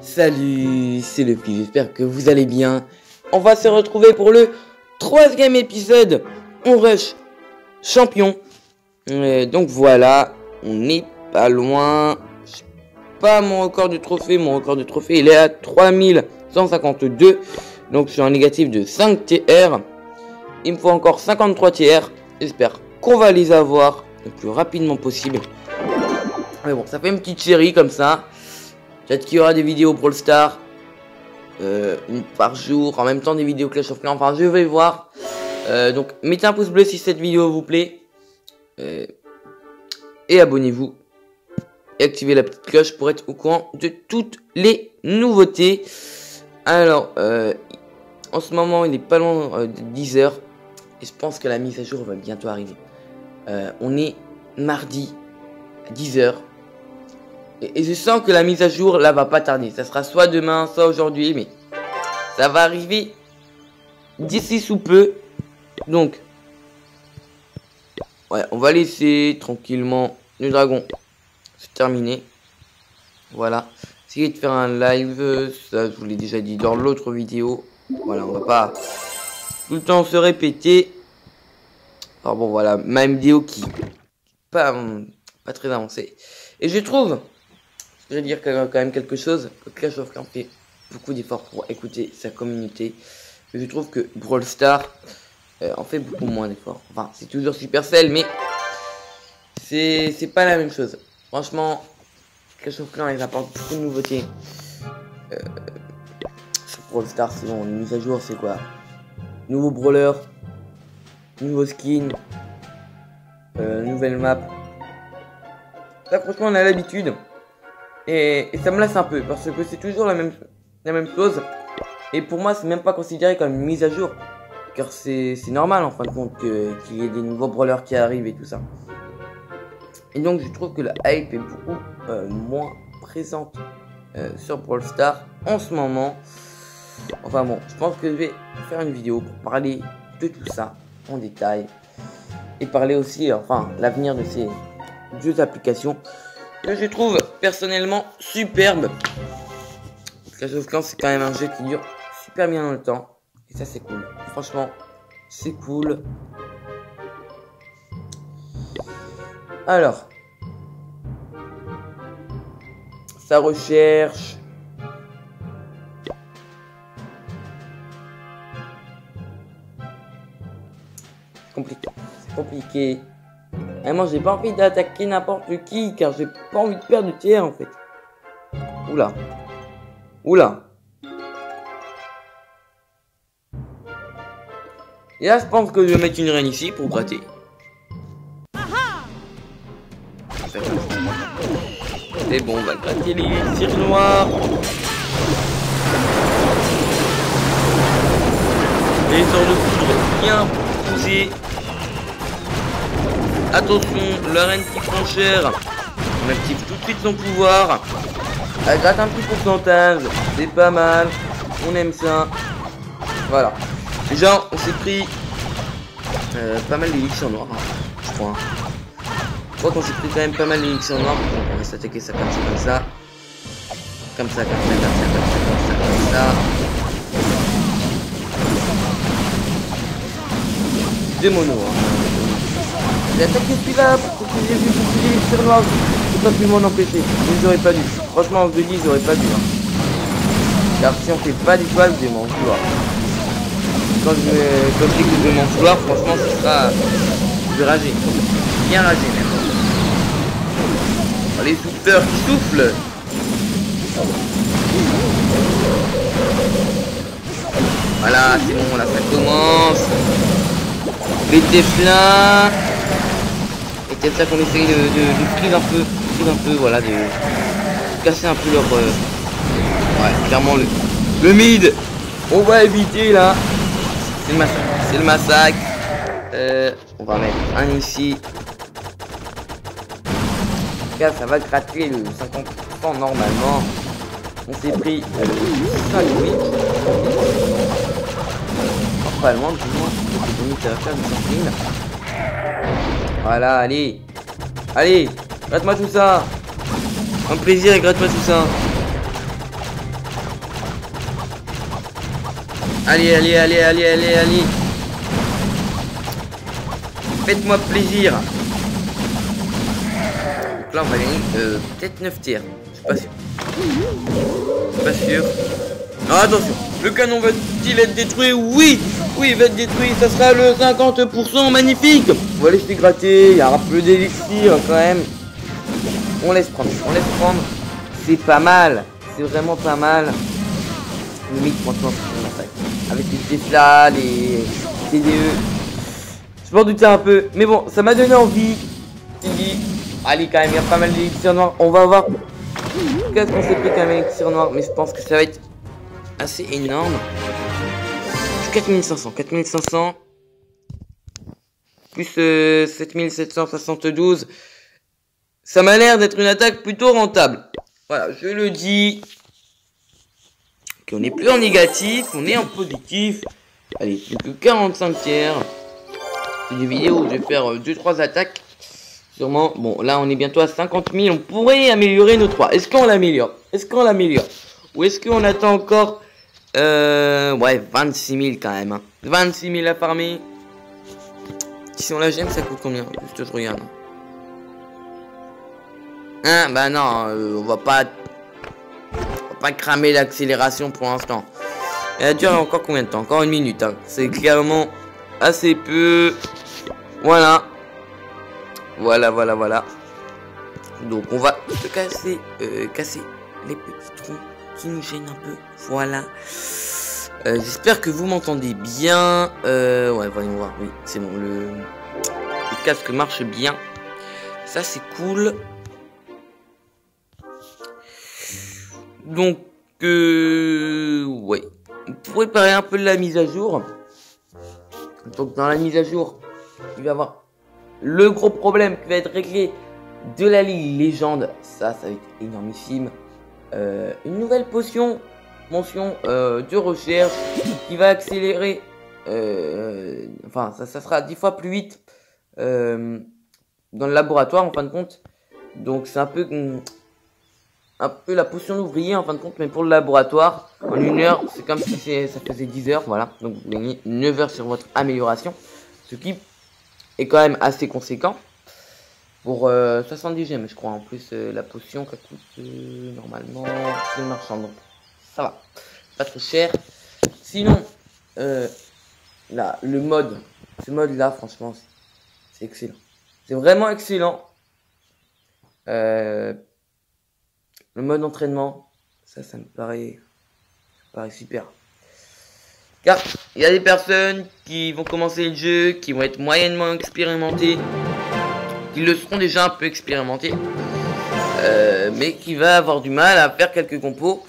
Salut, c'est le Pli, j'espère que vous allez bien. On va se retrouver pour le 3e épisode. On rush champion. Donc voilà, on n'est pas loin. Je sais pas mon record de trophée. Mon record de trophée, il est à 3152. Donc sur un négatif de 5 TR. Il me faut encore 53 TR. J'espère qu'on va les avoir le plus rapidement possible. Mais bon, ça fait une petite série comme ça. Peut-être qu'il y aura des vidéos Brawl Stars. Une par jour. En même temps des vidéos Clash of Clans. Enfin, je vais voir. Donc, mettez un pouce bleu si cette vidéo vous plaît. Et abonnez-vous. Et activez la petite cloche pour être au courant de toutes les nouveautés. Alors, en ce moment, il est pas loin de 10 h. Et je pense que la mise à jour va bientôt arriver. On est mardi à 10 h. Et je sens que la mise à jour là va pas tarder. Ça sera soit demain, soit aujourd'hui. Mais ça va arriver d'ici sous peu. Donc, ouais, on va laisser tranquillement le dragon se terminer. Voilà. Essayez de faire un live. Ça, je vous l'ai déjà dit dans l'autre vidéo. Voilà, on va pas tout le temps se répéter. Alors bon, voilà, ma vidéo qui pas très avancée. Et je trouve, je vais dire quand même quelque chose, que Clash of Clans fait beaucoup d'efforts pour écouter sa communauté. Et je trouve que Brawl Stars en fait beaucoup moins d'efforts. Enfin, c'est toujours Supercell, mais c'est pas la même chose. Franchement, Clash of Clans, ils apportent beaucoup de nouveautés. Sur Brawl Stars, sinon, les mises à jour, c'est quoi? Nouveau brawler, nouveau skin, nouvelle map. Ça, franchement, on a l'habitude. Et ça me lasse un peu, parce que c'est toujours la même chose. Et pour moi, c'est même pas considéré comme une mise à jour. Car c'est normal en fin de compte qu'il y ait des nouveaux brawlers qui arrivent et tout ça. Et donc je trouve que la hype est beaucoup moins présente sur Brawl Stars en ce moment. Enfin bon, je pense que je vais faire une vidéo pour parler de tout ça en détail. Et parler aussi, enfin, l'avenir de ces deux applications que je trouve personnellement superbe. Clash of Clans, c'est quand même un jeu qui dure super bien dans le temps. Et ça, c'est cool. Franchement, c'est cool. Alors, ça recherche. C'est compliqué. C'est compliqué. Vraiment, j'ai pas envie d'attaquer n'importe qui, car j'ai pas envie de perdre de tiers en fait. Oula. Oula. Et là, je pense que je vais mettre une reine ici pour gratter. C'est bon, on va gratter les cires noires. Les sorts de poudre bien poussées. Attention, la reine qui prend cher. On active tout de suite son pouvoir. Elle gratte un petit pourcentage. C'est pas mal. On aime ça. Voilà. Déjà, on s'est pris pas mal d'élixirs noirs, hein, je crois. Je crois qu'on s'est pris quand même pas mal d'élixirs noirs. Donc on va s'attaquer ça comme ça, comme ça. Comme ça, comme ça, comme ça, comme ça, comme ça, comme ça. Deux monos, hein. J'ai attaqué celui-là pour que j'ai vu beaucoup d'élixirs noirs. J'ai pas pu m'en empêcher. Mais j'aurais pas dû. Franchement, je le dis, j'aurais pas dû. Hein. Car si on fait pas d'étoiles, je vais m'en vouloir. Quand je dis que je vais m'en vouloir, franchement, ce sera. Je vais rager. Bien rager même. Oh, les souffleurs qui soufflent. Voilà, c'est bon, là ça commence. Les téflins. Et peut-être ça qu'on essaye de freeze un peu, voilà, de casser un peu leur. Ouais, clairement le mid. On va éviter là. C'est le massacre. On va mettre un ici. Là, ça va gratter le 50% normalement. On s'est pris 5 8. Pas loin, du moins. Ça va faire du 5 000. Voilà, allez. Allez, gratte-moi tout ça. Un plaisir et gratte-moi tout ça. Allez, allez, allez, allez, allez, allez. Faites-moi plaisir. Donc là, on va gagner peut-être 9 tiers. Je suis pas sûr. Je suis pas sûr. Non, attention. Le canon va-t-il être détruit? Oui. Oui, il va être détruit. Ça sera le 50%. Magnifique. On va laisser gratter. Il y a un peu d'élixir quand même. On laisse prendre. On laisse prendre. C'est pas mal. C'est vraiment pas mal. Limite, franchement, c'est une attaque. Avec les Tesla, les TDE. Je m'en doutais un peu. Mais bon, ça m'a donné envie. J'ai dit, allez, quand même, il y a pas mal d'élixir noir. On va voir. Qu'est-ce qu'on s'est pris quand même élixir noir. Mais je pense que ça va être assez énorme. 4500. 4500. Plus 7772. Ça m'a l'air d'être une attaque plutôt rentable. Voilà, je le dis. On n'est plus en négatif, on est en positif. Allez, plus que 45 tiers. C'est des vidéos où je vais faire 2-3 attaques. Sûrement, bon, là on est bientôt à 50 000. On pourrait améliorer nos 3. Est-ce qu'on l'améliore? Est-ce qu'on l'améliore? Ou est-ce qu'on attend encore ouais, 26 000 quand même. Hein. 26 000 à farmer. Si on la gemme, ça coûte combien? Juste je regarde. Hein, bah non, on va pas cramer l'accélération pour l'instant. Elle dure encore combien de temps? Encore une minute. Hein. C'est clairement assez peu. Voilà. Voilà. Donc on va se casser les petits troncs qui nous gênent un peu. Voilà. J'espère que vous m'entendez bien. Ouais, voyons voir. Oui, c'est bon. Le casque marche bien. Ça, c'est cool. Donc, ouais. Pour réparer un peu de la mise à jour. Donc, dans la mise à jour, il va y avoir le gros problème qui va être réglé de la Ligue Légende. Ça va être énormissime. Une nouvelle potion, mention de recherche qui va accélérer. Enfin, ça sera 10 fois plus vite dans le laboratoire en fin de compte. Donc, c'est un peu la potion d'ouvrier en fin de compte, mais pour le laboratoire, en 1 heure, c'est comme si ça faisait 10 heures, voilà. Donc vous gagnez 9 heures sur votre amélioration, ce qui est quand même assez conséquent. Pour 70 gemmes, je crois, en plus, la potion, ça coûte normalement, c'est marchand, donc ça va, pas trop cher. Sinon, là, ce mode là, franchement, c'est excellent. C'est vraiment excellent. Le mode entraînement, ça me paraît super. Car il y a des personnes qui vont commencer le jeu, qui vont être moyennement expérimentées, qui le seront déjà un peu expérimentés, mais qui va avoir du mal à faire quelques compos.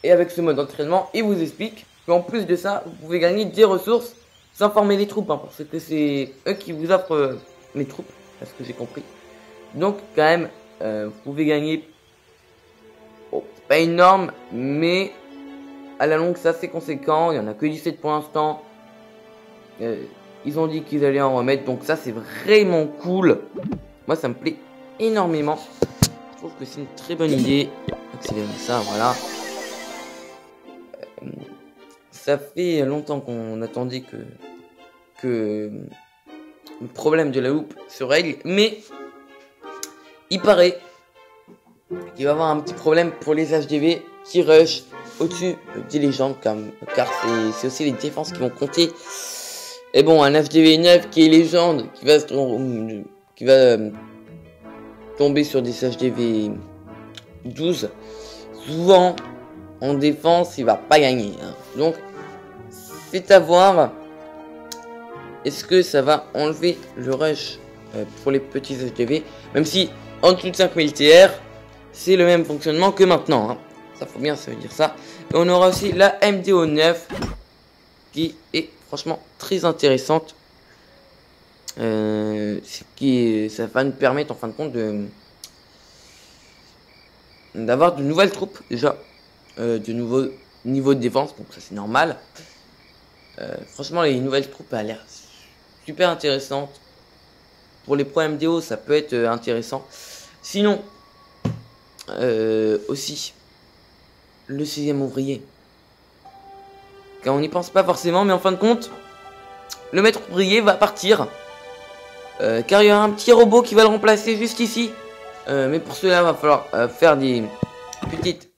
Et avec ce mode d'entraînement, il vous explique qu'en plus de ça, vous pouvez gagner des ressources sans former les troupes, hein, parce que c'est eux qui vous offrent les troupes, à ce que j'ai compris. Donc quand même, vous pouvez gagner. Bon, c'est pas énorme, mais à la longue, c'est assez conséquent. Il y en a que 17 pour l'instant. Ils ont dit qu'ils allaient en remettre, donc ça, c'est vraiment cool. Moi, ça me plaît énormément. Je trouve que c'est une très bonne idée. Accélérer ça, voilà. Ça fait longtemps qu'on attendait que le problème de la loupe se règle, mais il paraît qu'il va y avoir un petit problème pour les HDV qui rush au-dessus des légendes, car c'est aussi les défenses qui vont compter. Et bon, un HDV 9 qui est légende, qui va tomber sur des HDV 12, souvent en défense il va pas gagner, hein. Donc c'est à voir. Est-ce que ça va enlever le rush pour les petits HDV, même si en dessous de 5000 TR c'est le même fonctionnement que maintenant, hein. Ça faut bien se dire ça. Et on aura aussi la MDO 9 qui est franchement très intéressante. Ça va nous permettre en fin de compte d'avoir de nouvelles troupes déjà, de nouveaux niveaux de défense, donc ça c'est normal. Franchement les nouvelles troupes a l'air super intéressantes. Pour les pro MDO ça peut être intéressant. Sinon aussi le 6ème ouvrier. car on n'y pense pas forcément, mais en fin de compte, le maître ouvrier va partir, car il y a un petit robot qui va le remplacer juste ici. Mais pour cela, il va falloir faire des petites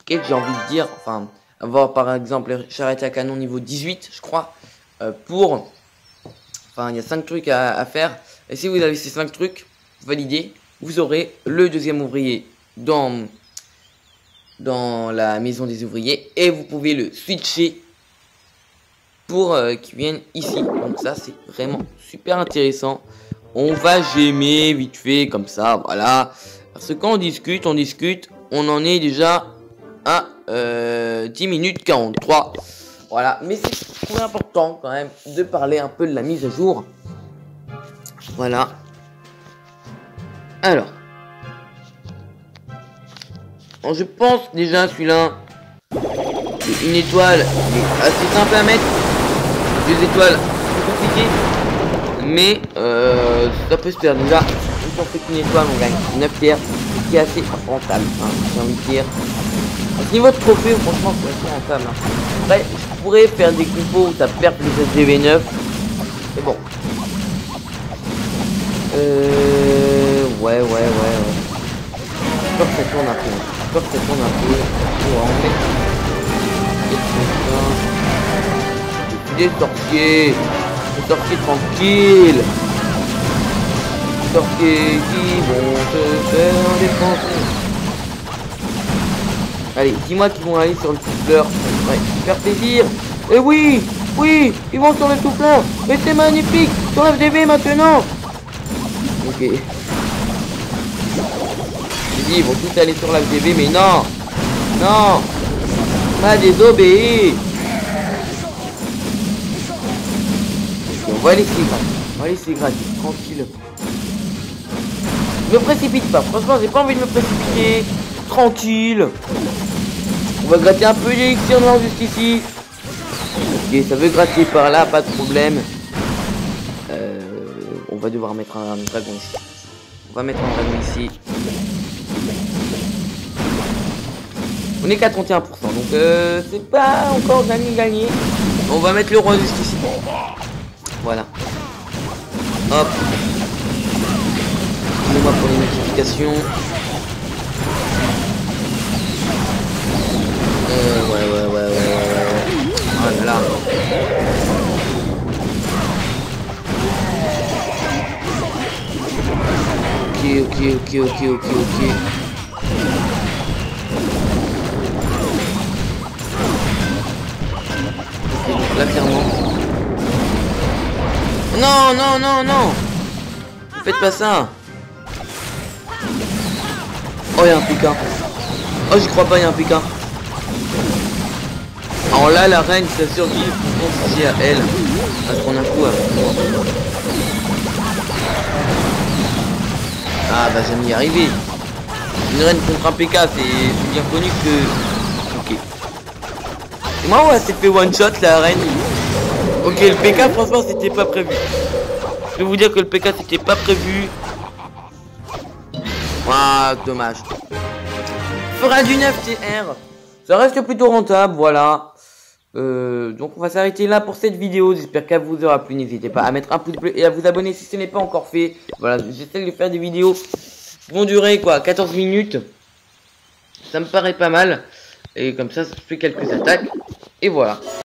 quêtes, j'ai envie de dire, enfin, avoir par exemple les charrettes à canon niveau 18, je crois, enfin, il y a 5 trucs à faire, et si vous avez ces 5 trucs validés, vous aurez le deuxième ouvrier dans la maison des ouvriers, et vous pouvez le switcher pour qu'ils viennent ici. Donc ça, c'est vraiment super intéressant. On va gémer vite fait comme ça, voilà. Parce que quand on discute, on en est déjà à 10 minutes 43. Voilà, mais c'est important quand même de parler un peu de la mise à jour. Voilà. Alors. Bon, je pense déjà celui-là, une étoile est assez simple à mettre. 2 étoiles, c'est compliqué. Mais ça peut se faire déjà. Si on fait qu'une étoile, on gagne 9 pierres, ce qui est assez rentable. Hein, j'ai envie de dire. À ce niveau de trophée, franchement, c'est assez rentable. Hein. Après, je pourrais faire des compos où ça perd les SDV9. Mais bon. Ouais. Je crois que ça tourne un peu. On va en mettre. Des sorciers. Des sorciers tranquilles. Des sorciers qui vont se faire défoncer. Allez, dis-moi qu'ils vont aller sur le souffleur. Ouais, faire plaisir. Et oui, ils vont sur le souffleur. Mais c'est magnifique. Sur FDV maintenant. Ok. J'ai dit, ils vont tous aller sur la FDV, mais non. Pas désobéir. On va laisser gratter, tranquille. Ne me précipite pas, franchement j'ai pas envie de me précipiter. Tranquille. On va gratter un peu d'élixir noir juste ici. Ok, ça veut gratter par là, pas de problème. On va devoir mettre un dragon ici. On est qu'à 31%, donc c'est pas encore gagné. On va mettre le roi juste ici. Voilà. Hop. Excusez-moi pour les notifications. Ouais. Oh là là. Ok. Là clairement. Non. Faites pas ça. Oh, il y a un PK. Oh, j'y crois pas, il y a un PK. Alors là, la reine, sa survie, faut penser à elle. À prendre un coup avec moi. Ah, bah, j'aime y arriver. Une reine contre un PK, c'est bien connu que... Ok. Et moi, ouais, c'est fait one shot, la reine. Ok, le PK, franchement, c'était pas prévu. Je vais vous dire que le PK, c'était pas prévu. Ah, dommage. Fera du 9 TR. Ça reste plutôt rentable, voilà. Donc on va s'arrêter là pour cette vidéo. J'espère qu'elle vous aura plu. N'hésitez pas à mettre un pouce bleu et à vous abonner si ce n'est pas encore fait. Voilà, j'essaie de faire des vidéos qui vont durer quoi, 14 minutes. Ça me paraît pas mal. Et comme ça je fais quelques attaques. Et voilà.